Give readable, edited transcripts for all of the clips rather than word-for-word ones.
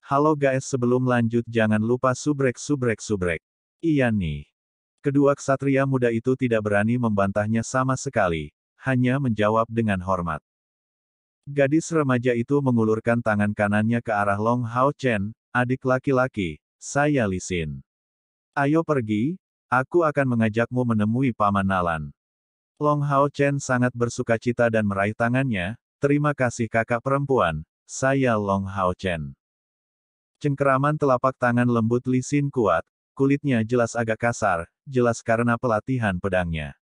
Halo guys, sebelum lanjut jangan lupa subrek. Iya nih. Kedua ksatria muda itu tidak berani membantahnya sama sekali, hanya menjawab dengan hormat. Gadis remaja itu mengulurkan tangan kanannya ke arah Long Hao Chen, adik laki-laki, saya Li Xin. Ayo pergi, aku akan mengajakmu menemui Paman Nalan. Long Hao Chen sangat bersukacita dan meraih tangannya, terima kasih kakak perempuan, saya Long Hao Chen. Cengkeraman telapak tangan lembut Li Xin kuat, kulitnya jelas agak kasar, jelas karena pelatihan pedangnya.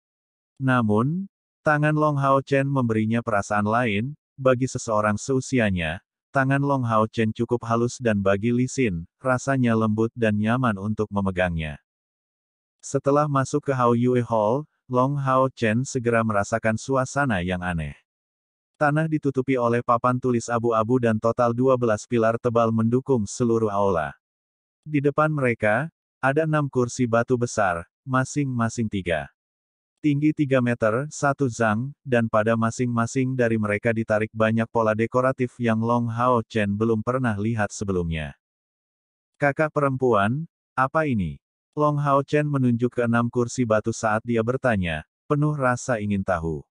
Namun, tangan Long Hao Chen memberinya perasaan lain, bagi seseorang seusianya, tangan Long Hao Chen cukup halus dan bagi Li Xin, rasanya lembut dan nyaman untuk memegangnya. Setelah masuk ke Hao Yue Hall, Long Hao Chen segera merasakan suasana yang aneh. Tanah ditutupi oleh papan tulis abu-abu dan total 12 pilar tebal mendukung seluruh aula. Di depan mereka, ada 6 kursi batu besar, masing-masing 3. Tinggi 3 meter, 1 zang, dan pada masing-masing dari mereka ditarik banyak pola dekoratif yang Long Hao Chen belum pernah lihat sebelumnya. Kakak perempuan, apa ini? Long Hao Chen menunjuk ke 6 kursi batu saat dia bertanya, penuh rasa ingin tahu.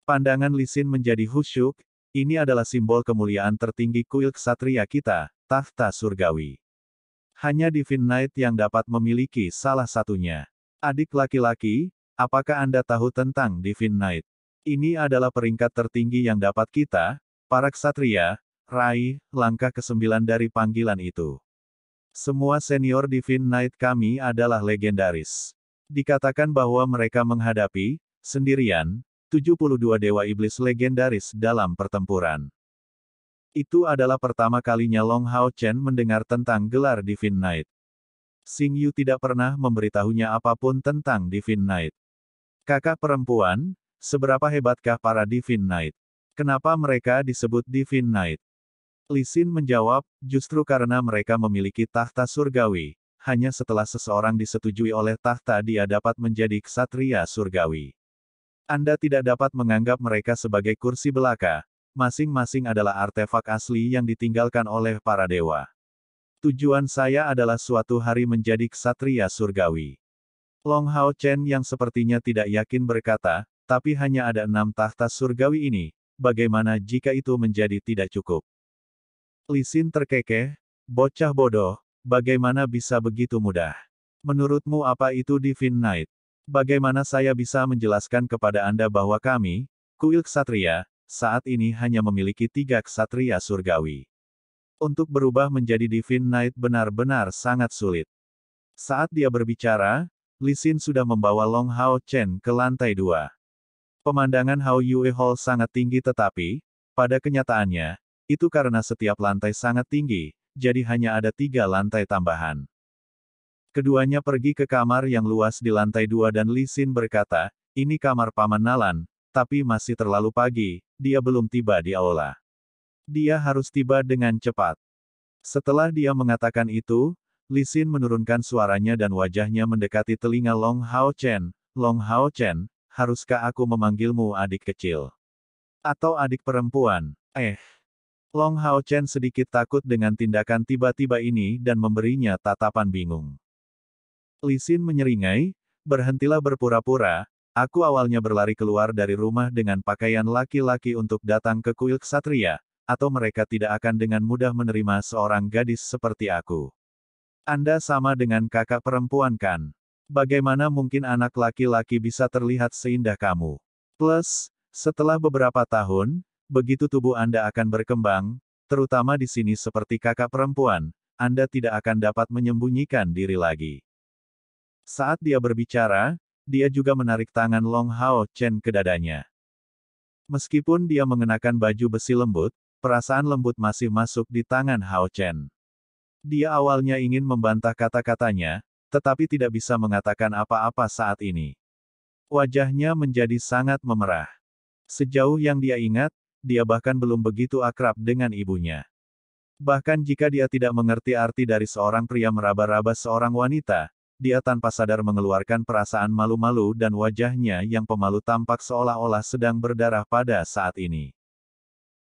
Pandangan Li Xin menjadi khusyuk, ini adalah simbol kemuliaan tertinggi kuil ksatria kita, takhta surgawi. Hanya Divine Knight yang dapat memiliki salah satunya. Adik laki-laki, apakah Anda tahu tentang Divine Knight? Ini adalah peringkat tertinggi yang dapat kita, para ksatria, raih, langkah ke-9 dari panggilan itu. Semua senior Divine Knight kami adalah legendaris. Dikatakan bahwa mereka menghadapi, sendirian, 72 dewa iblis legendaris dalam pertempuran. Itu adalah pertama kalinya Long Hao Chen mendengar tentang gelar Divine Knight. Xing Yu tidak pernah memberitahunya apapun tentang Divine Knight. Kakak perempuan, seberapa hebatkah para Divine Knight? Kenapa mereka disebut Divine Knight? Li Xin menjawab, justru karena mereka memiliki takhta surgawi, hanya setelah seseorang disetujui oleh takhta dia dapat menjadi ksatria surgawi. Anda tidak dapat menganggap mereka sebagai kursi belaka, masing-masing adalah artefak asli yang ditinggalkan oleh para dewa. Tujuan saya adalah suatu hari menjadi ksatria surgawi. Long Hao Chen yang sepertinya tidak yakin berkata, tapi hanya ada 6 takhta surgawi ini, bagaimana jika itu menjadi tidak cukup? Li Xin terkekeh, bocah bodoh, bagaimana bisa begitu mudah? Menurutmu apa itu Divine Knight? Bagaimana saya bisa menjelaskan kepada Anda bahwa kami, kuil ksatria, saat ini hanya memiliki 3 ksatria surgawi. Untuk berubah menjadi Divine Knight benar-benar sangat sulit. Saat dia berbicara, Li Xin sudah membawa Long Hao Chen ke lantai 2. Pemandangan Hao Yue Hall sangat tinggi tetapi, pada kenyataannya, itu karena setiap lantai sangat tinggi, jadi hanya ada 3 lantai tambahan. Keduanya pergi ke kamar yang luas di lantai 2 dan Li Xin berkata, ini kamar Paman Nalan, tapi masih terlalu pagi, dia belum tiba di aula. Dia harus tiba dengan cepat. Setelah dia mengatakan itu, Li Xin menurunkan suaranya dan wajahnya mendekati telinga Long Hao Chen. Long Hao Chen, haruskah aku memanggilmu adik kecil? Atau adik perempuan? Long Hao Chen sedikit takut dengan tindakan tiba-tiba ini dan memberinya tatapan bingung. Li Xin menyeringai, berhentilah berpura-pura, aku awalnya berlari keluar dari rumah dengan pakaian laki-laki untuk datang ke kuil ksatria, atau mereka tidak akan dengan mudah menerima seorang gadis seperti aku. Anda sama dengan kakak perempuan kan? Bagaimana mungkin anak laki-laki bisa terlihat seindah kamu? Plus, setelah beberapa tahun, begitu tubuh Anda akan berkembang, terutama di sini seperti kakak perempuan, Anda tidak akan dapat menyembunyikan diri lagi. Saat dia berbicara, dia juga menarik tangan Long Hao Chen ke dadanya. Meskipun dia mengenakan baju besi lembut, perasaan lembut masih masuk di tangan Hao Chen. Dia awalnya ingin membantah kata-katanya, tetapi tidak bisa mengatakan apa-apa saat ini. Wajahnya menjadi sangat memerah. Sejauh yang dia ingat, dia bahkan belum begitu akrab dengan ibunya. Bahkan jika dia tidak mengerti arti dari seorang pria meraba-raba seorang wanita, dia tanpa sadar mengeluarkan perasaan malu-malu dan wajahnya yang pemalu tampak seolah-olah sedang berdarah pada saat ini.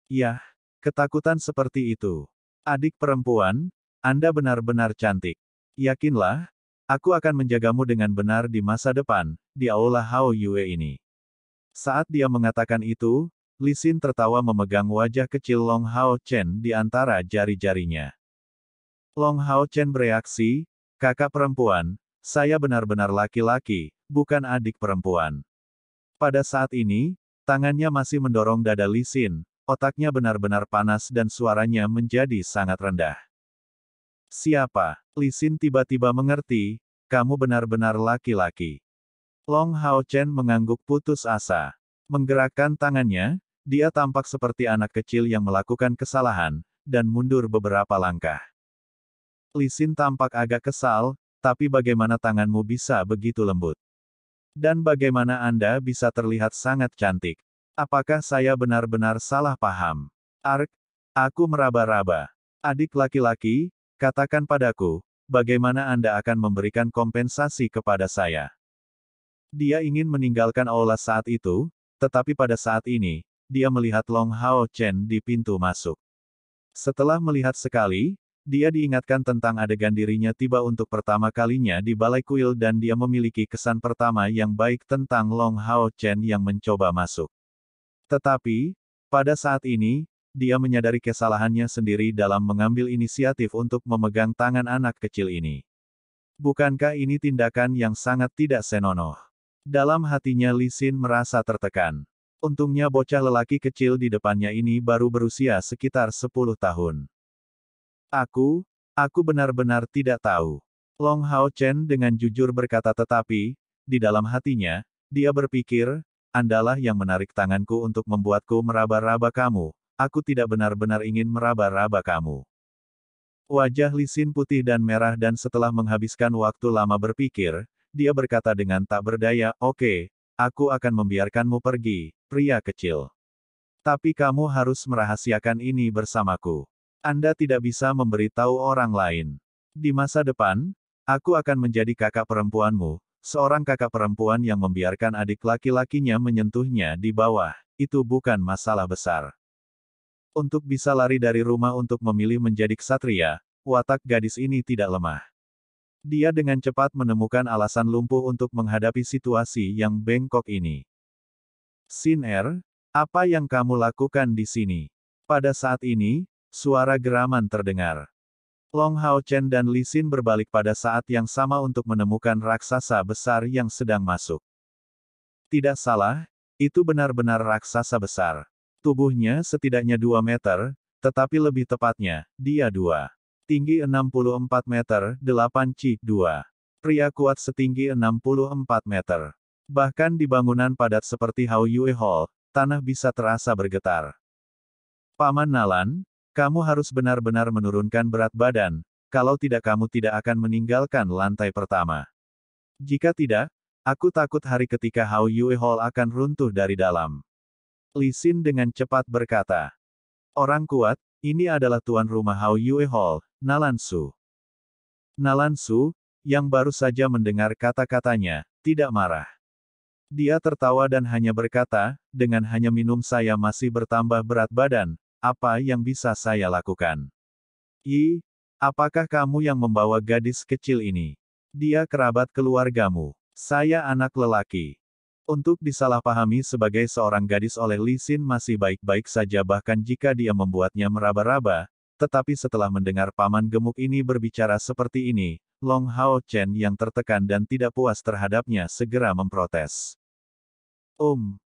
Yah, ketakutan seperti itu. Adik perempuan, Anda benar-benar cantik. Yakinlah, aku akan menjagamu dengan benar di masa depan, di aula Hao Yue ini. Saat dia mengatakan itu, Li Xin tertawa memegang wajah kecil Long Hao Chen di antara jari-jarinya. Long Hao Chen bereaksi, kakak perempuan, saya benar-benar laki-laki, bukan adik perempuan. Pada saat ini, tangannya masih mendorong dada Li Xin, otaknya benar-benar panas dan suaranya menjadi sangat rendah. Siapa? Li Xin tiba-tiba mengerti, kamu benar-benar laki-laki. Long Hao Chen mengangguk putus asa. Menggerakkan tangannya, dia tampak seperti anak kecil yang melakukan kesalahan, dan mundur beberapa langkah. Li Xin tampak agak kesal, tapi bagaimana tanganmu bisa begitu lembut? Dan bagaimana Anda bisa terlihat sangat cantik? Apakah saya benar-benar salah paham? Aku meraba-raba. Adik laki-laki, katakan padaku, bagaimana Anda akan memberikan kompensasi kepada saya? Dia ingin meninggalkan aula saat itu, tetapi pada saat ini, dia melihat Long Hao Chen di pintu masuk. Setelah melihat sekali, dia diingatkan tentang adegan dirinya tiba untuk pertama kalinya di balai kuil dan dia memiliki kesan pertama yang baik tentang Long Hao Chen yang mencoba masuk. Tetapi, pada saat ini, dia menyadari kesalahannya sendiri dalam mengambil inisiatif untuk memegang tangan anak kecil ini. Bukankah ini tindakan yang sangat tidak senonoh? Dalam hatinya Li Xin merasa tertekan. Untungnya bocah lelaki kecil di depannya ini baru berusia sekitar 10 tahun. Aku benar-benar tidak tahu. Long Hao Chen dengan jujur berkata tetapi, di dalam hatinya, dia berpikir, Andalah yang menarik tanganku untuk membuatku meraba-raba kamu. Aku tidak benar-benar ingin meraba-raba kamu. Wajah Li Xin putih dan merah dan setelah menghabiskan waktu lama berpikir, dia berkata dengan tak berdaya, oke, aku akan membiarkanmu pergi, pria kecil. Tapi kamu harus merahasiakan ini bersamaku. Anda tidak bisa memberitahu orang lain. Di masa depan, aku akan menjadi kakak perempuanmu, seorang kakak perempuan yang membiarkan adik laki-lakinya menyentuhnya di bawah, itu bukan masalah besar. Untuk bisa lari dari rumah untuk memilih menjadi ksatria, watak gadis ini tidak lemah. Dia dengan cepat menemukan alasan lumpuh untuk menghadapi situasi yang bengkok ini. Xin Er, apa yang kamu lakukan di sini? Pada saat ini, suara geraman terdengar. Long Hao Chen dan Li Xin berbalik pada saat yang sama untuk menemukan raksasa besar yang sedang masuk. Tidak salah, itu benar-benar raksasa besar. Tubuhnya setidaknya 2 meter, tetapi lebih tepatnya, dia 2. Tinggi 64 meter, 8 Ci 2. Pria kuat setinggi 64 meter. Bahkan di bangunan padat seperti Hao Yue Hall, tanah bisa terasa bergetar. Paman Nalan, kamu harus benar-benar menurunkan berat badan, kalau tidak kamu tidak akan meninggalkan lantai pertama. Jika tidak, aku takut hari ketika Hao Yue Hall akan runtuh dari dalam. Li Xin dengan cepat berkata. Orang kuat, ini adalah tuan rumah Hao Yue Hall, Nalan Su. Nalan Su, yang baru saja mendengar kata-katanya, tidak marah. Dia tertawa dan hanya berkata, dengan hanya minum saya masih bertambah berat badan, apa yang bisa saya lakukan? Apakah kamu yang membawa gadis kecil ini? Dia kerabat keluargamu. Saya anak lelaki. Untuk disalahpahami sebagai seorang gadis oleh Li Xin masih baik-baik saja bahkan jika dia membuatnya meraba-raba, tetapi setelah mendengar paman gemuk ini berbicara seperti ini, Long Hao Chen yang tertekan dan tidak puas terhadapnya segera memprotes.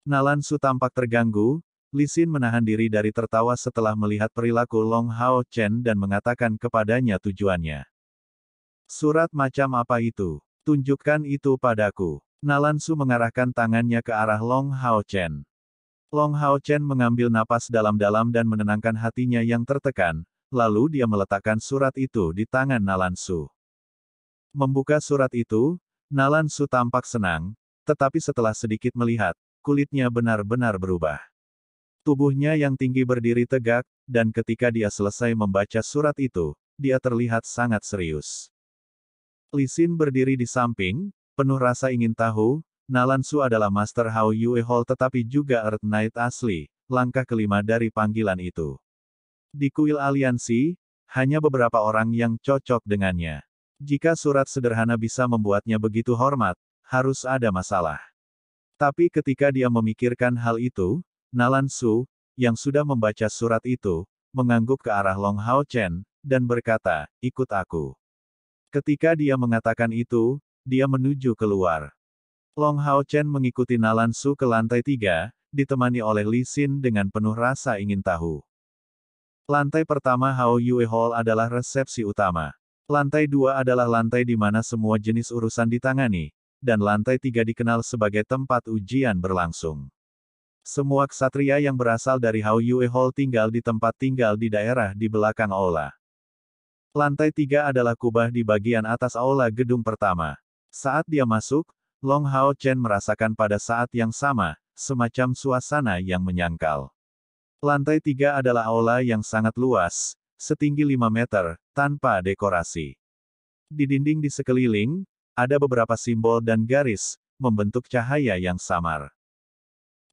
Nalan Su tampak terganggu, Li Xin menahan diri dari tertawa setelah melihat perilaku Long Hao Chen dan mengatakan kepadanya tujuannya. Surat macam apa itu? Tunjukkan itu padaku. Nalan Su mengarahkan tangannya ke arah Long Hao Chen. Long Hao Chen mengambil napas dalam-dalam dan menenangkan hatinya yang tertekan, lalu dia meletakkan surat itu di tangan Nalan Su. Membuka surat itu, Nalan Su tampak senang, tetapi setelah sedikit melihat, kulitnya benar-benar berubah. Tubuhnya yang tinggi berdiri tegak, dan ketika dia selesai membaca surat itu, dia terlihat sangat serius. Li Xin berdiri di samping, penuh rasa ingin tahu, Nalan Su adalah Master Hao Yue Hall tetapi juga Earth Knight asli, langkah kelima dari panggilan itu. Di kuil aliansi, hanya beberapa orang yang cocok dengannya. Jika surat sederhana bisa membuatnya begitu hormat, harus ada masalah. Tapi ketika dia memikirkan hal itu, Nalan Su, yang sudah membaca surat itu, mengangguk ke arah Long Hao Chen, dan berkata, ikut aku. Ketika dia mengatakan itu, dia menuju keluar. Long Hao Chen mengikuti Nalan Su ke lantai 3, ditemani oleh Li Xin dengan penuh rasa ingin tahu. Lantai pertama Hao Yue Hall adalah resepsi utama. Lantai 2 adalah lantai di mana semua jenis urusan ditangani, dan lantai 3 dikenal sebagai tempat ujian berlangsung. Semua ksatria yang berasal dari Hao Yue Hall tinggal di tempat tinggal di daerah di belakang aula. Lantai 3 adalah kubah di bagian atas aula gedung pertama. Saat dia masuk, Long Hao Chen merasakan pada saat yang sama, semacam suasana yang menyangkal. Lantai 3 adalah aula yang sangat luas, setinggi 5 meter, tanpa dekorasi. Di dinding di sekeliling, ada beberapa simbol dan garis, membentuk cahaya yang samar.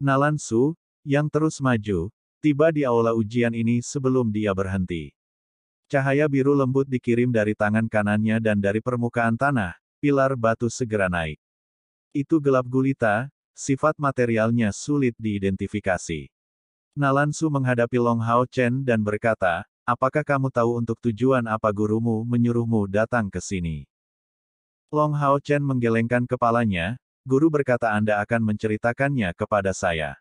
Nalan Su, yang terus maju, tiba di aula ujian ini sebelum dia berhenti. Cahaya biru lembut dikirim dari tangan kanannya dan dari permukaan tanah, pilar batu segera naik. Itu gelap gulita, sifat materialnya sulit diidentifikasi. Nalan Su menghadapi Long Hao Chen dan berkata, apakah kamu tahu untuk tujuan apa gurumu menyuruhmu datang ke sini? Long Hao Chen menggelengkan kepalanya, guru berkata Anda akan menceritakannya kepada saya.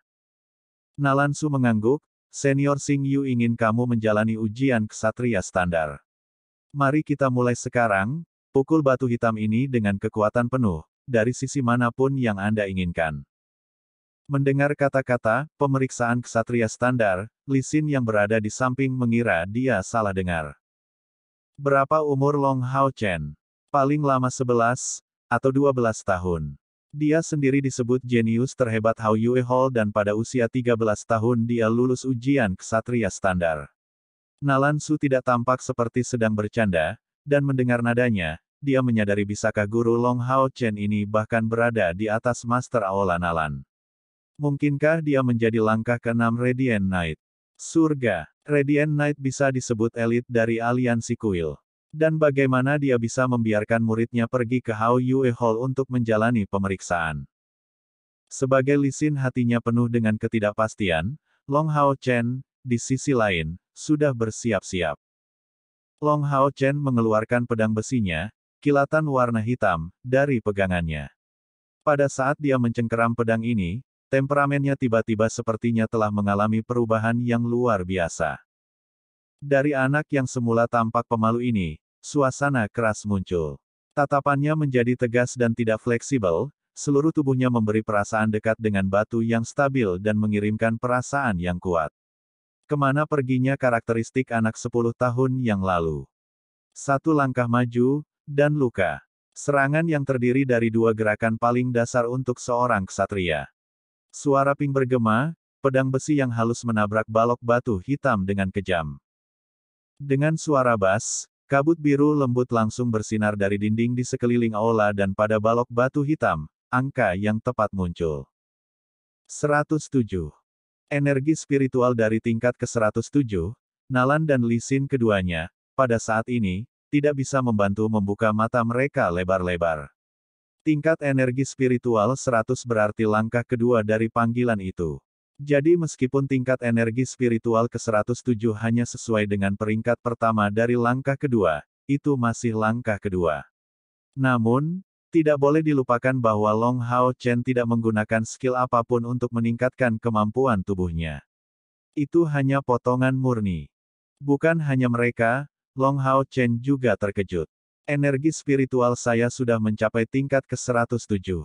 Nalan Su mengangguk, Senior Xing Yu ingin kamu menjalani ujian ksatria standar. Mari kita mulai sekarang, pukul batu hitam ini dengan kekuatan penuh, dari sisi manapun yang Anda inginkan. Mendengar kata-kata, pemeriksaan ksatria standar, Li Xin yang berada di samping mengira dia salah dengar. Berapa umur Long Hao Chen? Paling lama 11, atau 12 tahun. Dia sendiri disebut jenius terhebat Hao Yue Hall dan pada usia 13 tahun dia lulus ujian ksatria standar. Nalan Su tidak tampak seperti sedang bercanda, dan mendengar nadanya, dia menyadari bisakah guru Long Hao Chen ini bahkan berada di atas Master Aula Nalan. Mungkinkah dia menjadi langkah ke-6 Radiant Knight? Surga. Radiant Knight bisa disebut elit dari aliansi kuil. Dan bagaimana dia bisa membiarkan muridnya pergi ke Hao Yue Hall untuk menjalani pemeriksaan? Sebagai Li Xin hatinya penuh dengan ketidakpastian, Long Hao Chen, di sisi lain, sudah bersiap-siap. Long Hao Chen mengeluarkan pedang besinya, kilatan warna hitam, dari pegangannya. Pada saat dia mencengkeram pedang ini, temperamennya tiba-tiba sepertinya telah mengalami perubahan yang luar biasa. Dari anak yang semula tampak pemalu ini, suasana keras muncul. Tatapannya menjadi tegas dan tidak fleksibel, seluruh tubuhnya memberi perasaan dekat dengan batu yang stabil dan mengirimkan perasaan yang kuat. Kemana perginya karakteristik anak 10 tahun yang lalu? Satu langkah maju, dan luka. Serangan yang terdiri dari dua gerakan paling dasar untuk seorang ksatria. Suara ping bergema, pedang besi yang halus menabrak balok batu hitam dengan kejam. Dengan suara bas, kabut biru lembut langsung bersinar dari dinding di sekeliling aula dan pada balok batu hitam, angka yang tepat muncul. 107. Energi spiritual dari tingkat ke-107, Nalan dan Li Xin keduanya, pada saat ini, tidak bisa membantu membuka mata mereka lebar-lebar. Tingkat energi spiritual 100 berarti langkah kedua dari panggilan itu. Jadi meskipun tingkat energi spiritual ke-107 hanya sesuai dengan peringkat pertama dari langkah kedua, itu masih langkah kedua. Namun, tidak boleh dilupakan bahwa Long Hao Chen tidak menggunakan skill apapun untuk meningkatkan kemampuan tubuhnya. Itu hanya potongan murni. Bukan hanya mereka, Long Hao Chen juga terkejut. Energi spiritual saya sudah mencapai tingkat ke-107.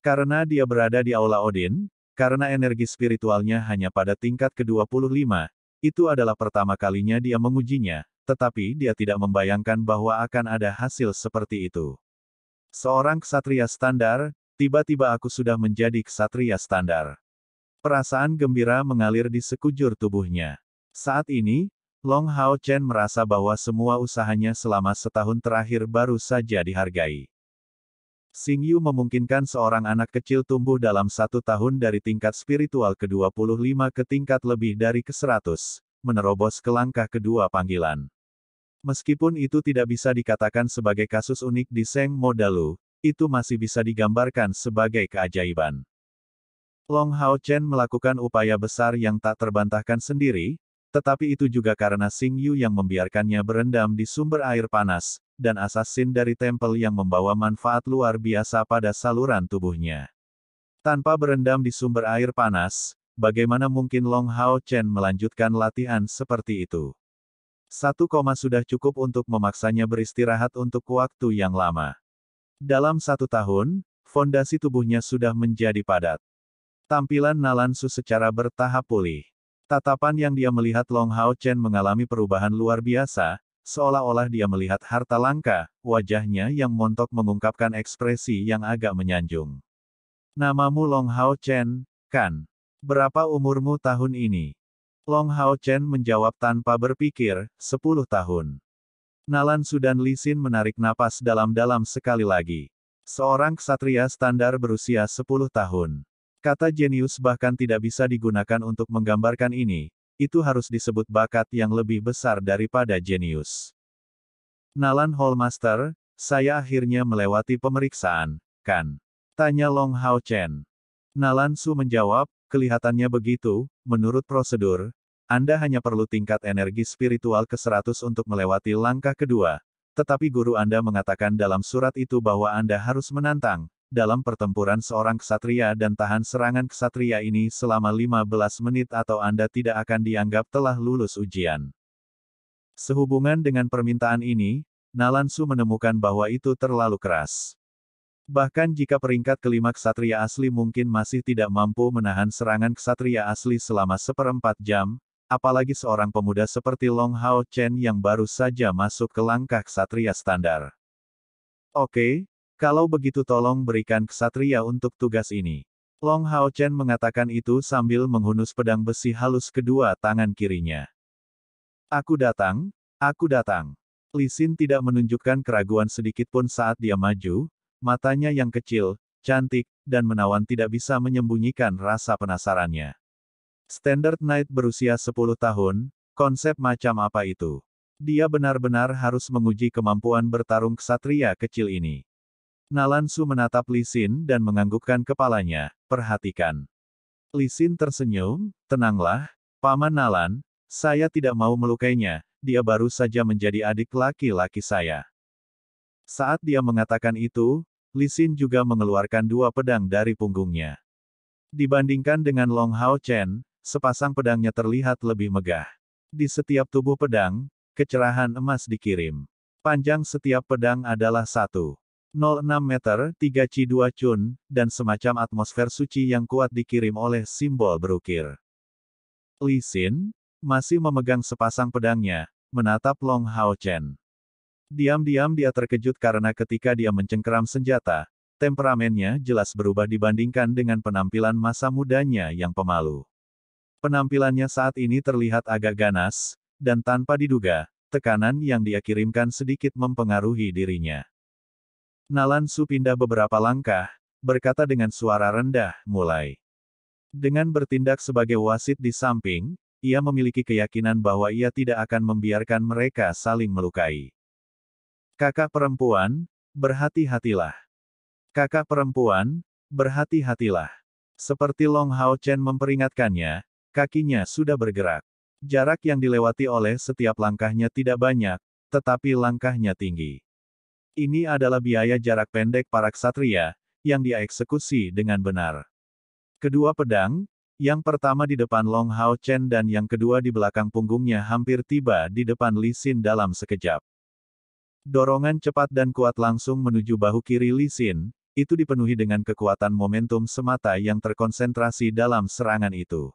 Karena dia berada di Aula Odin, karena energi spiritualnya hanya pada tingkat ke-25, itu adalah pertama kalinya dia mengujinya, tetapi dia tidak membayangkan bahwa akan ada hasil seperti itu. Seorang ksatria standar, tiba-tiba aku sudah menjadi ksatria standar. Perasaan gembira mengalir di sekujur tubuhnya. Saat ini, Long Hao Chen merasa bahwa semua usahanya selama setahun terakhir baru saja dihargai. Xing Yu memungkinkan seorang anak kecil tumbuh dalam 1 tahun dari tingkat spiritual ke-25 ke tingkat lebih dari ke-100, menerobos ke langkah kedua panggilan. Meskipun itu tidak bisa dikatakan sebagai kasus unik di Seng Modalu, itu masih bisa digambarkan sebagai keajaiban. Long Hao Chen melakukan upaya besar yang tak terbantahkan sendiri, tetapi itu juga karena Xing Yu yang membiarkannya berendam di sumber air panas, dan assassin dari tempel yang membawa manfaat luar biasa pada saluran tubuhnya. Tanpa berendam di sumber air panas, bagaimana mungkin Long Hao Chen melanjutkan latihan seperti itu? Satu koma sudah cukup untuk memaksanya beristirahat untuk waktu yang lama. Dalam 1 tahun, fondasi tubuhnya sudah menjadi padat. Tampilan Nalan Su secara bertahap pulih. Tatapan yang dia melihat Long Hao Chen mengalami perubahan luar biasa, seolah-olah dia melihat harta langka, wajahnya yang montok mengungkapkan ekspresi yang agak menyanjung. Namamu Long Hao Chen, kan? Berapa umurmu tahun ini? Long Hao Chen menjawab tanpa berpikir, 10 tahun. Nalan Su dan Li Xin menarik napas dalam-dalam sekali lagi. Seorang ksatria standar berusia 10 tahun. Kata jenius bahkan tidak bisa digunakan untuk menggambarkan ini, itu harus disebut bakat yang lebih besar daripada jenius. Nalan Hallmaster, saya akhirnya melewati pemeriksaan, kan? Tanya Long Hao Chen. Nalan Su menjawab, kelihatannya begitu, menurut prosedur, Anda hanya perlu tingkat energi spiritual ke 100 untuk melewati langkah kedua, tetapi guru Anda mengatakan dalam surat itu bahwa Anda harus menantang, dalam pertempuran seorang ksatria dan tahan serangan ksatria ini selama 15 menit atau Anda tidak akan dianggap telah lulus ujian. Sehubungan dengan permintaan ini, Nalan Su menemukan bahwa itu terlalu keras. Bahkan jika peringkat kelima ksatria asli mungkin masih tidak mampu menahan serangan ksatria asli selama 1/4 jam, apalagi seorang pemuda seperti Long Hao Chen yang baru saja masuk ke langkah ksatria standar. Oke, kalau begitu tolong berikan ksatria untuk tugas ini. Long Hao Chen mengatakan itu sambil menghunus pedang besi halus kedua tangan kirinya. Aku datang, aku datang. Li Xin tidak menunjukkan keraguan sedikitpun saat dia maju, matanya yang kecil, cantik, dan menawan tidak bisa menyembunyikan rasa penasarannya. Standard Knight berusia 10 tahun, konsep macam apa itu? Dia benar-benar harus menguji kemampuan bertarung ksatria kecil ini. Nalan Su menatap Li Xin dan menganggukkan kepalanya, perhatikan. Li Xin tersenyum, tenanglah, Paman Nalan, saya tidak mau melukainya, dia baru saja menjadi adik laki-laki saya. Saat dia mengatakan itu, Li Xin juga mengeluarkan 2 pedang dari punggungnya. Dibandingkan dengan Long Hao Chen, sepasang pedangnya terlihat lebih megah. Di setiap tubuh pedang, kecerahan emas dikirim. Panjang setiap pedang adalah 1,06 meter, 3 Chi 2 Chun, dan semacam atmosfer suci yang kuat dikirim oleh simbol berukir. Li Xin masih memegang sepasang pedangnya, menatap Long Hao Chen. Diam-diam dia terkejut karena ketika dia mencengkeram senjata, temperamennya jelas berubah dibandingkan dengan penampilan masa mudanya yang pemalu. Penampilannya saat ini terlihat agak ganas, dan tanpa diduga, tekanan yang dia kirimkan sedikit mempengaruhi dirinya. Nalan Su pindah beberapa langkah, berkata dengan suara rendah, mulai. Dengan bertindak sebagai wasit di samping, ia memiliki keyakinan bahwa ia tidak akan membiarkan mereka saling melukai. Kakak perempuan, berhati-hatilah. Kakak perempuan, berhati-hatilah. Seperti Long Hao Chen memperingatkannya, kakinya sudah bergerak. Jarak yang dilewati oleh setiap langkahnya tidak banyak, tetapi langkahnya tinggi. Ini adalah biaya jarak pendek para ksatria, yang dia eksekusi dengan benar. Kedua pedang, yang pertama di depan Long Hao Chen dan yang kedua di belakang punggungnya hampir tiba di depan Li Xin dalam sekejap. Dorongan cepat dan kuat langsung menuju bahu kiri Li Xin, itu dipenuhi dengan kekuatan momentum semata yang terkonsentrasi dalam serangan itu.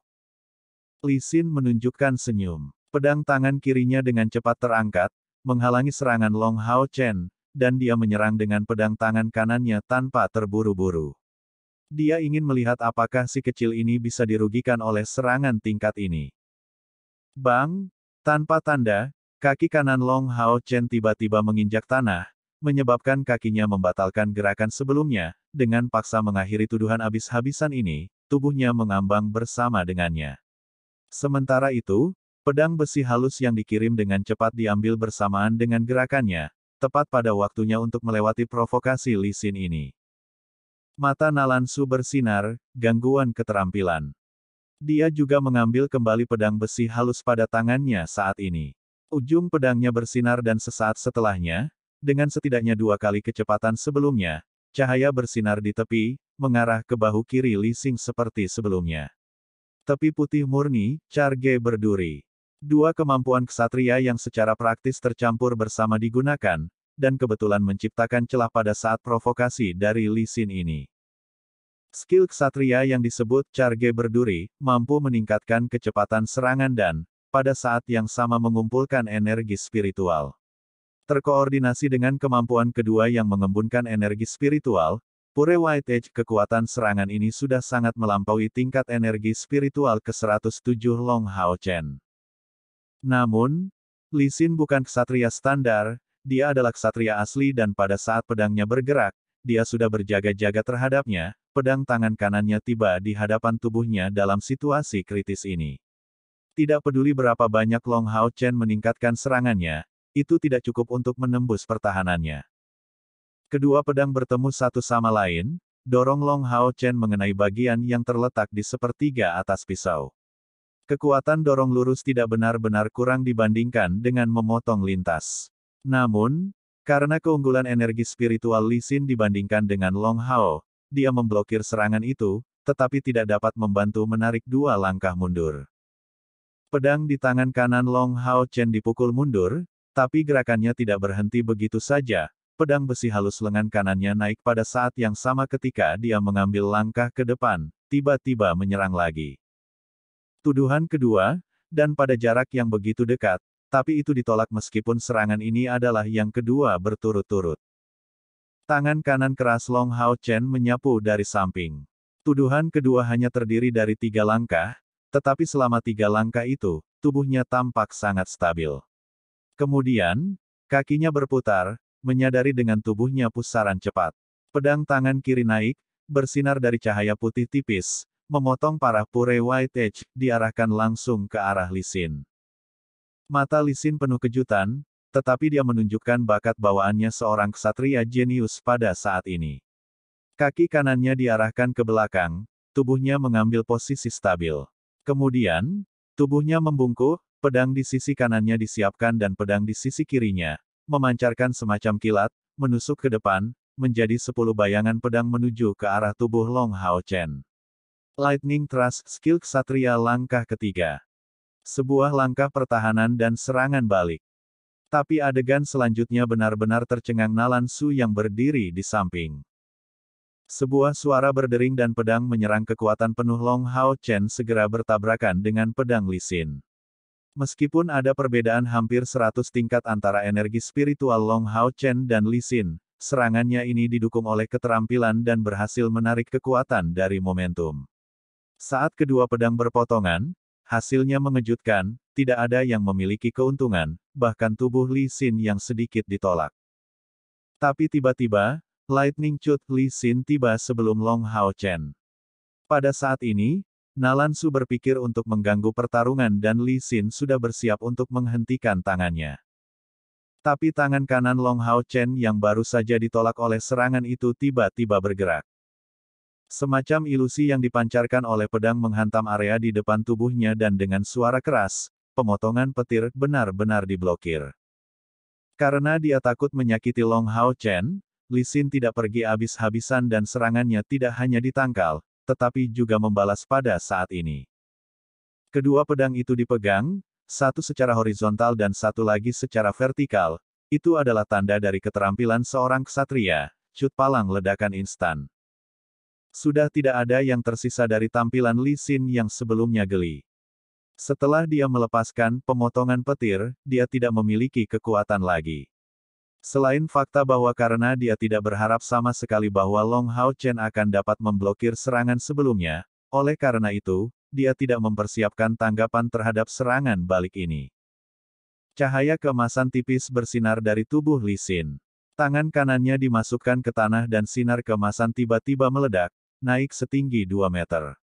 Li Xin menunjukkan senyum. Pedang tangan kirinya dengan cepat terangkat, menghalangi serangan Long Hao Chen, dan dia menyerang dengan pedang tangan kanannya tanpa terburu-buru. Dia ingin melihat apakah si kecil ini bisa dirugikan oleh serangan tingkat ini. Bang! Tanpa tanda, kaki kanan Long Hao Chen tiba-tiba menginjak tanah, menyebabkan kakinya membatalkan gerakan sebelumnya, dengan paksa mengakhiri tuduhan habis-habisan ini, tubuhnya mengambang bersama dengannya. Sementara itu, Pedang besi halus yang dikirim dengan cepat diambil bersamaan dengan gerakannya, tepat pada waktunya untuk melewati provokasi Lee Sin ini. Mata Nalan Su bersinar, gangguan keterampilan. Dia juga mengambil kembali pedang besi halus pada tangannya saat ini. Ujung pedangnya bersinar dan sesaat setelahnya, dengan setidaknya 2 kali kecepatan sebelumnya, cahaya bersinar di tepi, mengarah ke bahu kiri Lee Sin seperti sebelumnya. Tepi putih murni, Charge berduri. Dua kemampuan ksatria yang secara praktis tercampur bersama digunakan, dan kebetulan menciptakan celah pada saat provokasi dari Lee Sin ini. Skill ksatria yang disebut Charge berduri, mampu meningkatkan kecepatan serangan dan, pada saat yang sama mengumpulkan energi spiritual. Terkoordinasi dengan kemampuan kedua yang mengembunkan energi spiritual, Pure White Edge kekuatan serangan ini sudah sangat melampaui tingkat energi spiritual ke-107 Long Hao Chen. Namun, Lee Sin bukan ksatria standar, dia adalah ksatria asli dan pada saat pedangnya bergerak, dia sudah berjaga-jaga terhadapnya, pedang tangan kanannya tiba di hadapan tubuhnya dalam situasi kritis ini. Tidak peduli berapa banyak Long Hao Chen meningkatkan serangannya, itu tidak cukup untuk menembus pertahanannya. Kedua pedang bertemu satu sama lain, dorong Long Hao Chen mengenai bagian yang terletak di sepertiga atas pisau. Kekuatan dorong lurus tidak benar-benar kurang dibandingkan dengan memotong lintas. Namun, karena keunggulan energi spiritual Lee Sin dibandingkan dengan Long Hao, dia memblokir serangan itu, tetapi tidak dapat membantu menarik 2 langkah mundur. Pedang di tangan kanan Long Hao Chen dipukul mundur, tapi gerakannya tidak berhenti begitu saja. Pedang besi halus lengan kanannya naik pada saat yang sama ketika dia mengambil langkah ke depan, tiba-tiba menyerang lagi. Tuduhan kedua, dan pada jarak yang begitu dekat, tapi itu ditolak meskipun serangan ini adalah yang kedua berturut-turut. Tangan kanan keras Long Hao Chen menyapu dari samping. Tuduhan kedua hanya terdiri dari 3 langkah, tetapi selama 3 langkah itu, tubuhnya tampak sangat stabil. Kemudian, kakinya berputar, menyadari dengan tubuhnya pusaran cepat. Pedang tangan kiri naik, bersinar dari cahaya putih tipis, memotong parah Pure White Edge, diarahkan langsung ke arah Lee Sin. Mata Lee Sin penuh kejutan, tetapi dia menunjukkan bakat bawaannya seorang ksatria jenius pada saat ini. Kaki kanannya diarahkan ke belakang, tubuhnya mengambil posisi stabil. Kemudian, tubuhnya membungkuk, pedang di sisi kanannya disiapkan dan pedang di sisi kirinya, memancarkan semacam kilat, menusuk ke depan, menjadi 10 bayangan pedang menuju ke arah tubuh Long Hao Chen. Lightning Thrust, skill ksatria langkah ketiga. Sebuah langkah pertahanan dan serangan balik. Tapi adegan selanjutnya benar-benar tercengang Nalan Su yang berdiri di samping. Sebuah suara berdering dan pedang menyerang kekuatan penuh Long Hao Chen segera bertabrakan dengan pedang Lee Sin. Meskipun ada perbedaan hampir 100 tingkat antara energi spiritual Long Hao Chen dan Lee Sin, serangannya ini didukung oleh keterampilan dan berhasil menarik kekuatan dari momentum. Saat kedua pedang berpotongan, hasilnya mengejutkan, tidak ada yang memiliki keuntungan, bahkan tubuh Lee Sin yang sedikit ditolak. Tapi tiba-tiba, Lightning Shoot Lee Sin tiba sebelum Long Hao Chen. Pada saat ini, Nalan Su berpikir untuk mengganggu pertarungan dan Lee Sin sudah bersiap untuk menghentikan tangannya. Tapi tangan kanan Long Hao Chen yang baru saja ditolak oleh serangan itu tiba-tiba bergerak. Semacam ilusi yang dipancarkan oleh pedang menghantam area di depan tubuhnya dan dengan suara keras, pemotongan petir benar-benar diblokir. Karena dia takut menyakiti Long Hao Chen, Lee Sin tidak pergi habis-habisan dan serangannya tidak hanya ditangkal, tetapi juga membalas pada saat ini. Kedua pedang itu dipegang, satu secara horizontal dan satu lagi secara vertikal, itu adalah tanda dari keterampilan seorang ksatria, cut palang ledakan instan. Sudah tidak ada yang tersisa dari tampilan Lee Sin yang sebelumnya geli. Setelah dia melepaskan pemotongan petir, dia tidak memiliki kekuatan lagi. Selain fakta bahwa karena dia tidak berharap sama sekali bahwa Long Hao Chen akan dapat memblokir serangan sebelumnya, oleh karena itu, dia tidak mempersiapkan tanggapan terhadap serangan balik ini. Cahaya keemasan tipis bersinar dari tubuh Lee Sin. Tangan kanannya dimasukkan ke tanah dan sinar keemasan tiba-tiba meledak, naik setinggi 2 meter.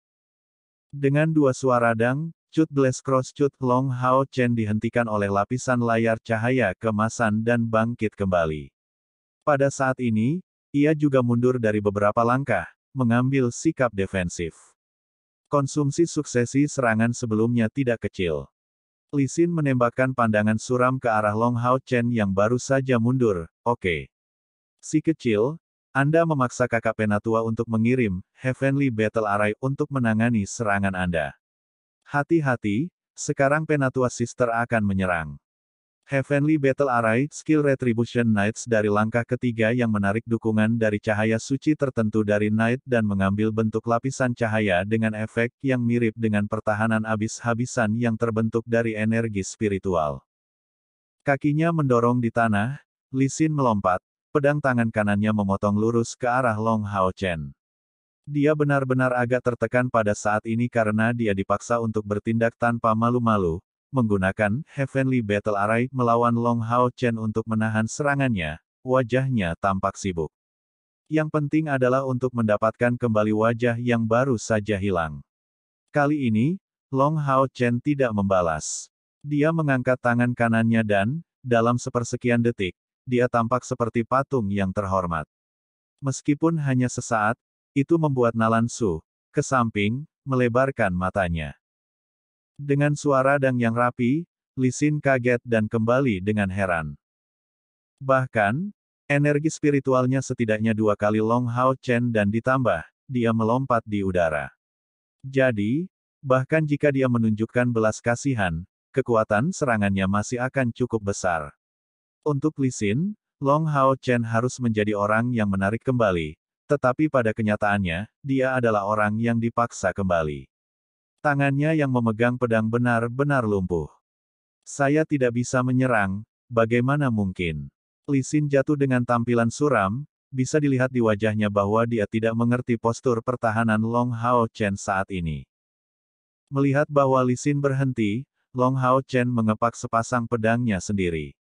Dengan 2 suara dang, Cut Blast Cross Cut Long Hao Chen dihentikan oleh lapisan layar cahaya kemasan dan bangkit kembali. Pada saat ini, ia juga mundur dari beberapa langkah, mengambil sikap defensif. Konsumsi suksesi serangan sebelumnya tidak kecil. Li Xin menembakkan pandangan suram ke arah Long Hao Chen yang baru saja mundur. Oke. Si kecil, Anda memaksa kakak penatua untuk mengirim Heavenly Battle Array untuk menangani serangan Anda. Hati-hati, sekarang penatua Sister akan menyerang. Heavenly Battle Array, skill Retribution Knights dari langkah ketiga yang menarik dukungan dari cahaya suci tertentu dari Knight dan mengambil bentuk lapisan cahaya dengan efek yang mirip dengan pertahanan habis-habisan yang terbentuk dari energi spiritual. Kakinya mendorong di tanah, Li Xin melompat, pedang tangan kanannya memotong lurus ke arah Long Hao Chen. Dia benar-benar agak tertekan pada saat ini karena dia dipaksa untuk bertindak tanpa malu-malu, menggunakan Heavenly Battle Array melawan Long Hao Chen untuk menahan serangannya, wajahnya tampak sibuk. Yang penting adalah untuk mendapatkan kembali wajah yang baru saja hilang. Kali ini, Long Hao Chen tidak membalas. Dia mengangkat tangan kanannya dan, dalam sepersekian detik, dia tampak seperti patung yang terhormat. Meskipun hanya sesaat, itu membuat Nalan Su, ke samping, melebarkan matanya. Dengan suara dang yang rapi, Li Xin kaget dan kembali dengan heran. Bahkan, energi spiritualnya setidaknya 2 kali Long Hao Chen dan ditambah, dia melompat di udara. Jadi, bahkan jika dia menunjukkan belas kasihan, kekuatan serangannya masih akan cukup besar. Untuk Li Xin, Long Hao Chen harus menjadi orang yang menarik kembali, tetapi pada kenyataannya, dia adalah orang yang dipaksa kembali. Tangannya yang memegang pedang benar-benar lumpuh. Saya tidak bisa menyerang, bagaimana mungkin? Li Xin jatuh dengan tampilan suram, bisa dilihat di wajahnya bahwa dia tidak mengerti postur pertahanan Long Hao Chen saat ini. Melihat bahwa Li Xin berhenti, Long Hao Chen mengepak sepasang pedangnya sendiri.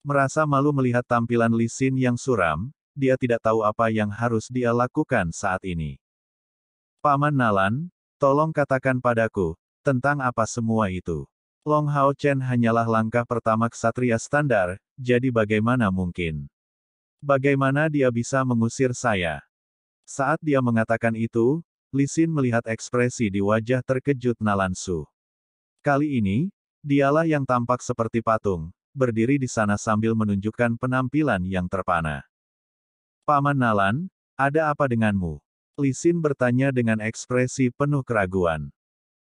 Merasa malu melihat tampilan Li Xin yang suram, dia tidak tahu apa yang harus dia lakukan saat ini. Paman Nalan, tolong katakan padaku, tentang apa semua itu. Long Hao Chen hanyalah langkah pertama ksatria standar, jadi bagaimana mungkin? Bagaimana dia bisa mengusir saya? Saat dia mengatakan itu, Li Xin melihat ekspresi di wajah terkejut Nalan Su. Kali ini, dialah yang tampak seperti patung, berdiri di sana sambil menunjukkan penampilan yang terpana. Paman Nalan, ada apa denganmu? Li Xin bertanya dengan ekspresi penuh keraguan.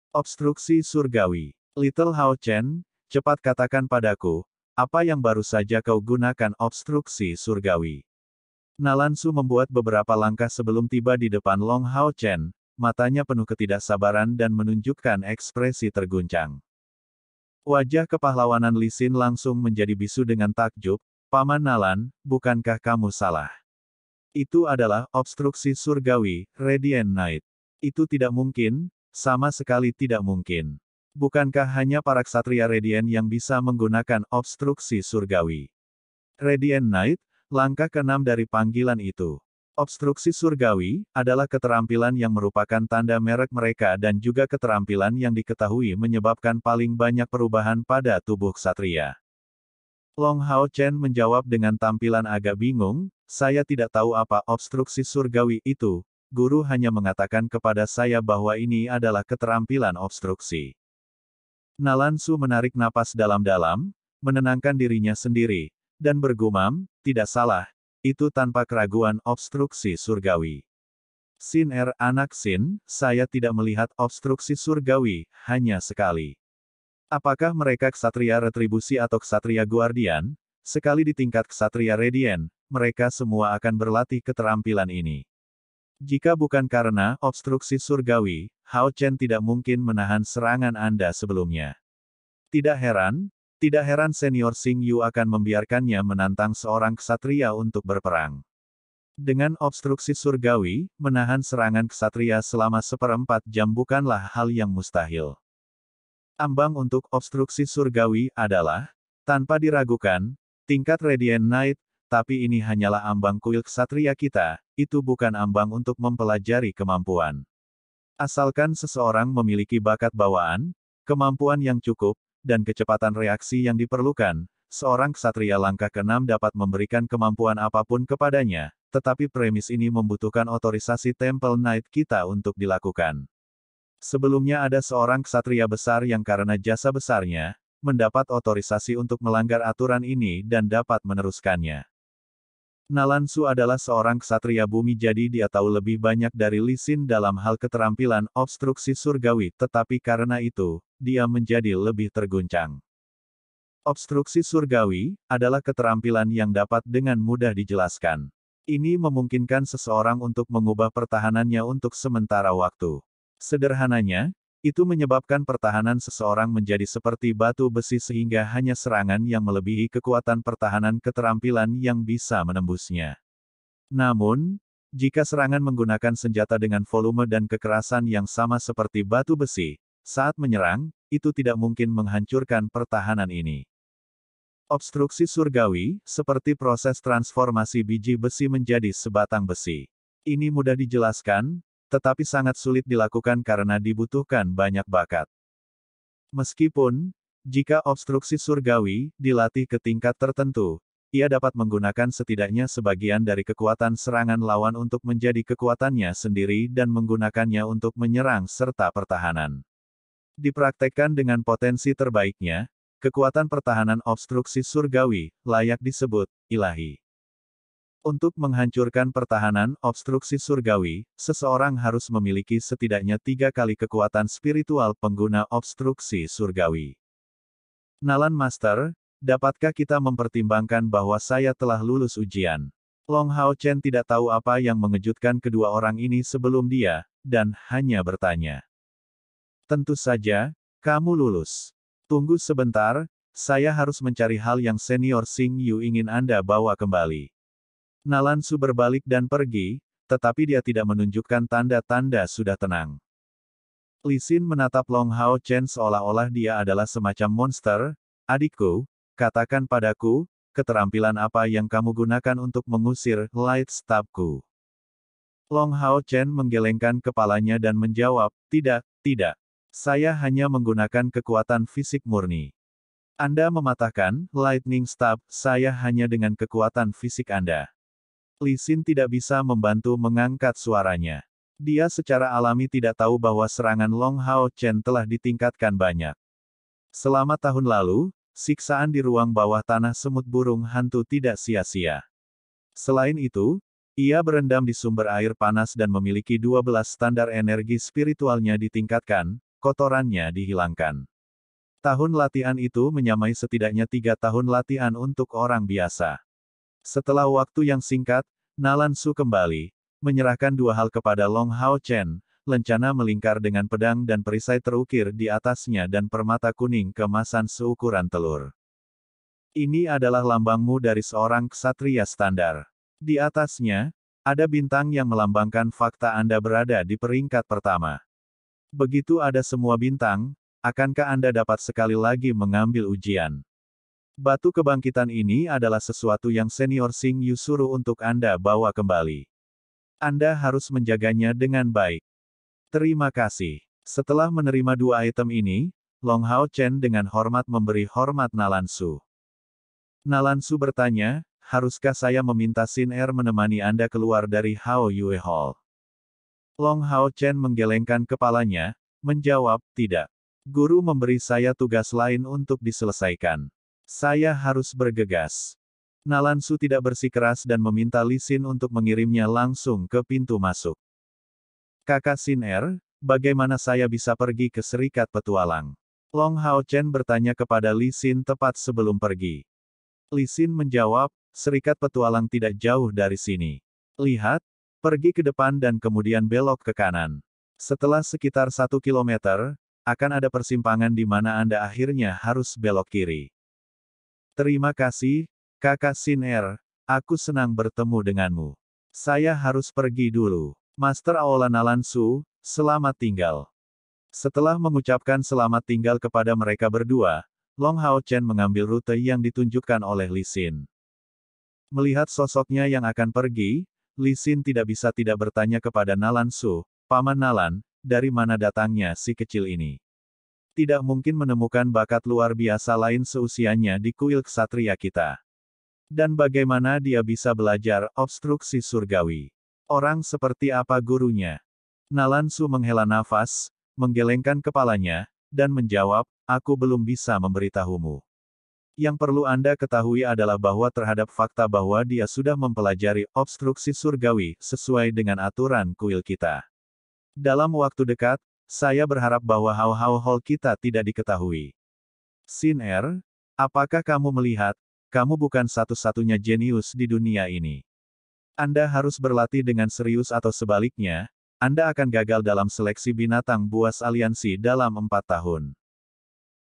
Obstruksi surgawi. Little Hao Chen, cepat katakan padaku, apa yang baru saja kau gunakan obstruksi surgawi? Nalan Su membuat beberapa langkah sebelum tiba di depan Long Hao Chen, matanya penuh ketidaksabaran dan menunjukkan ekspresi terguncang. Wajah kepahlawanan Li Xin langsung menjadi bisu dengan takjub, Paman Nalan, bukankah kamu salah? Itu adalah obstruksi surgawi, Radiant Knight. Itu tidak mungkin, sama sekali tidak mungkin. Bukankah hanya para ksatria Radiant yang bisa menggunakan obstruksi surgawi? Radiant Knight, langkah ke-6 dari panggilan itu. Obstruksi surgawi adalah keterampilan yang merupakan tanda merek mereka dan juga keterampilan yang diketahui menyebabkan paling banyak perubahan pada tubuh ksatria. Long Hao Chen menjawab dengan tampilan agak bingung, saya tidak tahu apa obstruksi surgawi itu, guru hanya mengatakan kepada saya bahwa ini adalah keterampilan obstruksi. Nalan Su menarik napas dalam-dalam, menenangkan dirinya sendiri, dan bergumam, tidak salah, itu tanpa keraguan obstruksi surgawi. Xin anak Xin, saya tidak melihat obstruksi surgawi, hanya sekali. Apakah mereka ksatria retribusi atau ksatria guardian? Sekali di tingkat ksatria radiant, mereka semua akan berlatih keterampilan ini. Jika bukan karena obstruksi surgawi, Hao Chen tidak mungkin menahan serangan Anda sebelumnya. Tidak heran senior Xing Yu akan membiarkannya menantang seorang ksatria untuk berperang. Dengan obstruksi surgawi, menahan serangan ksatria selama 1/4 jam bukanlah hal yang mustahil. Ambang untuk obstruksi surgawi adalah, tanpa diragukan, tingkat Radiant Knight, tapi ini hanyalah ambang kuil ksatria kita, itu bukan ambang untuk mempelajari kemampuan. Asalkan seseorang memiliki bakat bawaan, kemampuan yang cukup, dan kecepatan reaksi yang diperlukan, seorang ksatria langkah ke-6 dapat memberikan kemampuan apapun kepadanya, tetapi premis ini membutuhkan otorisasi Temple Knight kita untuk dilakukan. Sebelumnya ada seorang ksatria besar yang karena jasa besarnya, mendapat otorisasi untuk melanggar aturan ini dan dapat meneruskannya. Nalansu adalah seorang ksatria bumi jadi dia tahu lebih banyak dari Lee Sin dalam hal keterampilan obstruksi surgawi tetapi karena itu, dia menjadi lebih terguncang. Obstruksi surgawi adalah keterampilan yang dapat dengan mudah dijelaskan. Ini memungkinkan seseorang untuk mengubah pertahanannya untuk sementara waktu. Sederhananya, itu menyebabkan pertahanan seseorang menjadi seperti batu besi sehingga hanya serangan yang melebihi kekuatan pertahanan keterampilan yang bisa menembusnya. Namun, jika serangan menggunakan senjata dengan volume dan kekerasan yang sama seperti batu besi, saat menyerang, itu tidak mungkin menghancurkan pertahanan ini. Obstruksi surgawi, seperti proses transformasi biji besi menjadi sebatang besi. Ini mudah dijelaskan, tetapi sangat sulit dilakukan karena dibutuhkan banyak bakat. Meskipun, jika obstruksi surgawi dilatih ke tingkat tertentu, ia dapat menggunakan setidaknya sebagian dari kekuatan serangan lawan untuk menjadi kekuatannya sendiri dan menggunakannya untuk menyerang serta pertahanan. Dipraktekkan dengan potensi terbaiknya, kekuatan pertahanan obstruksi surgawi layak disebut ilahi. Untuk menghancurkan pertahanan obstruksi surgawi, seseorang harus memiliki setidaknya 3 kali kekuatan spiritual pengguna obstruksi surgawi. Nalan Master, dapatkah kita mempertimbangkan bahwa saya telah lulus ujian? Long Hao Chen tidak tahu apa yang mengejutkan kedua orang ini sebelum dia, dan hanya bertanya. Tentu saja, kamu lulus. Tunggu sebentar, saya harus mencari hal yang senior Xing Yu ingin Anda bawa kembali. Nalansu berbalik dan pergi, tetapi dia tidak menunjukkan tanda-tanda sudah tenang. Lee Sin menatap Long Hao Chen seolah-olah dia adalah semacam monster. Adikku, katakan padaku, keterampilan apa yang kamu gunakan untuk mengusir Light Stab-ku? Long Hao Chen menggelengkan kepalanya dan menjawab, tidak. Saya hanya menggunakan kekuatan fisik murni. Anda mematahkan Lightning Stab saya hanya dengan kekuatan fisik Anda. Lee Sin tidak bisa membantu mengangkat suaranya. Dia secara alami tidak tahu bahwa serangan Long Hao Chen telah ditingkatkan banyak. Selama tahun lalu, siksaan di ruang bawah tanah semut burung hantu tidak sia-sia. Selain itu, ia berendam di sumber air panas dan memiliki 12 standar energi spiritualnya ditingkatkan, kotorannya dihilangkan. Tahun latihan itu menyamai setidaknya 3 tahun latihan untuk orang biasa. Setelah waktu yang singkat, Nalansu kembali, menyerahkan 2 hal kepada Long Hao Chen, lencana melingkar dengan pedang dan perisai terukir di atasnya dan permata kuning kemasan seukuran telur. Ini adalah lambangmu dari seorang ksatria standar. Di atasnya, ada bintang yang melambangkan fakta Anda berada di peringkat pertama. Begitu ada semua bintang, akankah Anda dapat sekali lagi mengambil ujian? Batu kebangkitan ini adalah sesuatu yang senior Xing Yu suruh untuk Anda bawa kembali. Anda harus menjaganya dengan baik. Terima kasih. Setelah menerima 2 item ini, Long Hao Chen dengan hormat memberi hormat Nalansu. Nalansu bertanya, haruskah saya meminta Sin Er menemani Anda keluar dari Hao Yue Hall? Long Hao Chen menggelengkan kepalanya, menjawab, tidak. Guru memberi saya tugas lain untuk diselesaikan. Saya harus bergegas. Nalansu tidak bersikeras dan meminta Lee Sin untuk mengirimnya langsung ke pintu masuk. Kakak Sin Er, bagaimana saya bisa pergi ke Serikat Petualang? Long Hao Chen bertanya kepada Lee Sin tepat sebelum pergi. Lee Sin menjawab, Serikat Petualang tidak jauh dari sini. Lihat, pergi ke depan dan kemudian belok ke kanan. Setelah sekitar 1 kilometer, akan ada persimpangan di mana Anda akhirnya harus belok kiri. Terima kasih, Kakak Sin Er, aku senang bertemu denganmu. Saya harus pergi dulu. Master Aola Nalansu, selamat tinggal. Setelah mengucapkan selamat tinggal kepada mereka berdua, Long Hao Chen mengambil rute yang ditunjukkan oleh Lee Sin. Melihat sosoknya yang akan pergi, Lee Sin tidak bisa tidak bertanya kepada Nalansu, Paman Nalan, dari mana datangnya si kecil ini? Tidak mungkin menemukan bakat luar biasa lain seusianya di kuil ksatria kita. Dan bagaimana dia bisa belajar obstruksi surgawi? Orang seperti apa gurunya? Nalansu menghela nafas, menggelengkan kepalanya, dan menjawab, aku belum bisa memberitahumu. Yang perlu Anda ketahui adalah bahwa terhadap fakta bahwa dia sudah mempelajari obstruksi surgawi sesuai dengan aturan kuil kita. Dalam waktu dekat, saya berharap bahwa hal-hal kita tidak diketahui. Sin Er, apakah kamu melihat, kamu bukan satu-satunya jenius di dunia ini. Anda harus berlatih dengan serius atau sebaliknya, Anda akan gagal dalam seleksi binatang buas aliansi dalam 4 tahun.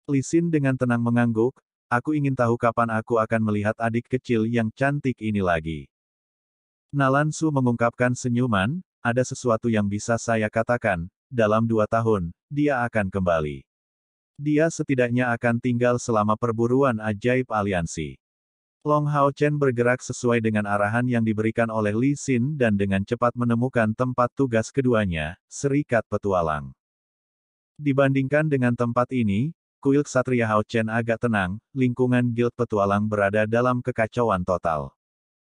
Li Xin dengan tenang mengangguk, aku ingin tahu kapan aku akan melihat adik kecil yang cantik ini lagi. Nalansu mengungkapkan senyuman, ada sesuatu yang bisa saya katakan, dalam 2 tahun, dia akan kembali. Dia setidaknya akan tinggal selama perburuan ajaib aliansi. Long Hao Chen bergerak sesuai dengan arahan yang diberikan oleh Li Xin dan dengan cepat menemukan tempat tugas keduanya, Serikat Petualang. Dibandingkan dengan tempat ini, kuil ksatria Hao Chen agak tenang, lingkungan Guild Petualang berada dalam kekacauan total.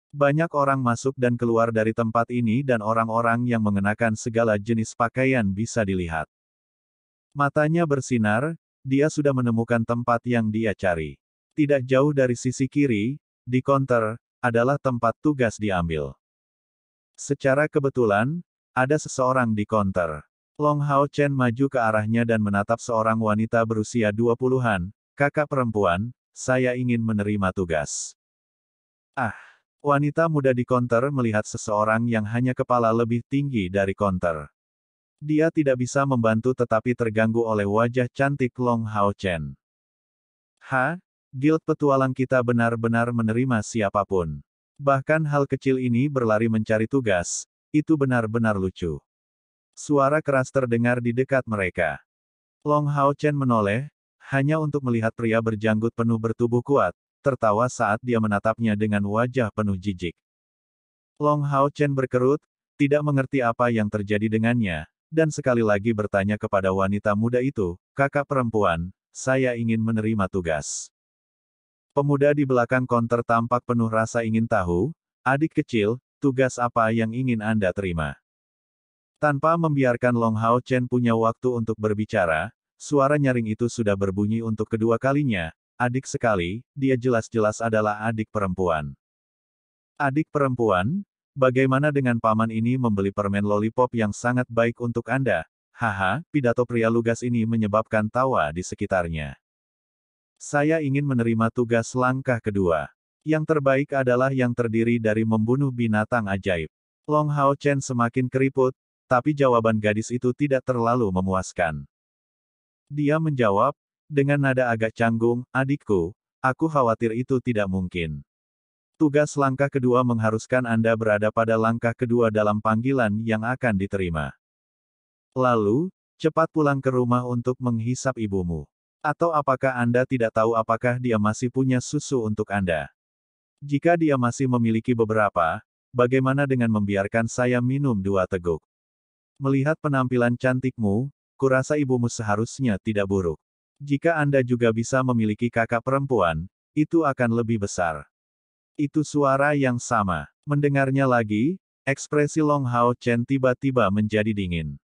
Banyak orang masuk dan keluar dari tempat ini dan orang-orang yang mengenakan segala jenis pakaian bisa dilihat. Matanya bersinar, dia sudah menemukan tempat yang dia cari. Tidak jauh dari sisi kiri, di counter, adalah tempat tugas diambil. Secara kebetulan, ada seseorang di counter. Long Hao Chen maju ke arahnya dan menatap seorang wanita berusia 20-an, kakak perempuan, saya ingin menerima tugas. Ah! Wanita muda di counter melihat seseorang yang hanya kepala lebih tinggi dari counter. Dia tidak bisa membantu tetapi terganggu oleh wajah cantik Long Hao Chen. Guild petualang kita benar-benar menerima siapapun. Bahkan hal kecil ini berlari mencari tugas, itu benar-benar lucu. Suara keras terdengar di dekat mereka. Long Hao Chen menoleh, hanya untuk melihat pria berjanggut penuh bertubuh kuat, tertawa saat dia menatapnya dengan wajah penuh jijik. Long Hao Chen berkerut, tidak mengerti apa yang terjadi dengannya, dan sekali lagi bertanya kepada wanita muda itu, kakak perempuan, saya ingin menerima tugas. Pemuda di belakang konter tampak penuh rasa ingin tahu, adik kecil, tugas apa yang ingin Anda terima? Tanpa membiarkan Long Hao Chen punya waktu untuk berbicara, suara nyaring itu sudah berbunyi untuk kedua kalinya. Adik sekali, dia jelas-jelas adalah adik perempuan. Adik perempuan? Bagaimana dengan paman ini membeli permen lollipop yang sangat baik untuk Anda? Haha, pidato pria lugas ini menyebabkan tawa di sekitarnya. Saya ingin menerima tugas langkah kedua. Yang terbaik adalah yang terdiri dari membunuh binatang ajaib. Long Hao Chen semakin keriput, tapi jawaban gadis itu tidak terlalu memuaskan. Dia menjawab, dengan nada agak canggung, adikku, aku khawatir itu tidak mungkin. Tugas langkah kedua mengharuskan Anda berada pada langkah kedua dalam panggilan yang akan diterima. Lalu, cepat pulang ke rumah untuk menghisap ibumu. Atau apakah Anda tidak tahu apakah dia masih punya susu untuk Anda? Jika dia masih memiliki beberapa, bagaimana dengan membiarkan saya minum 2 teguk? Melihat penampilan cantikmu, kurasa ibumu seharusnya tidak buruk. Jika Anda juga bisa memiliki kakak perempuan, itu akan lebih besar. Itu suara yang sama. Mendengarnya lagi, ekspresi Long Hao Chen tiba-tiba menjadi dingin.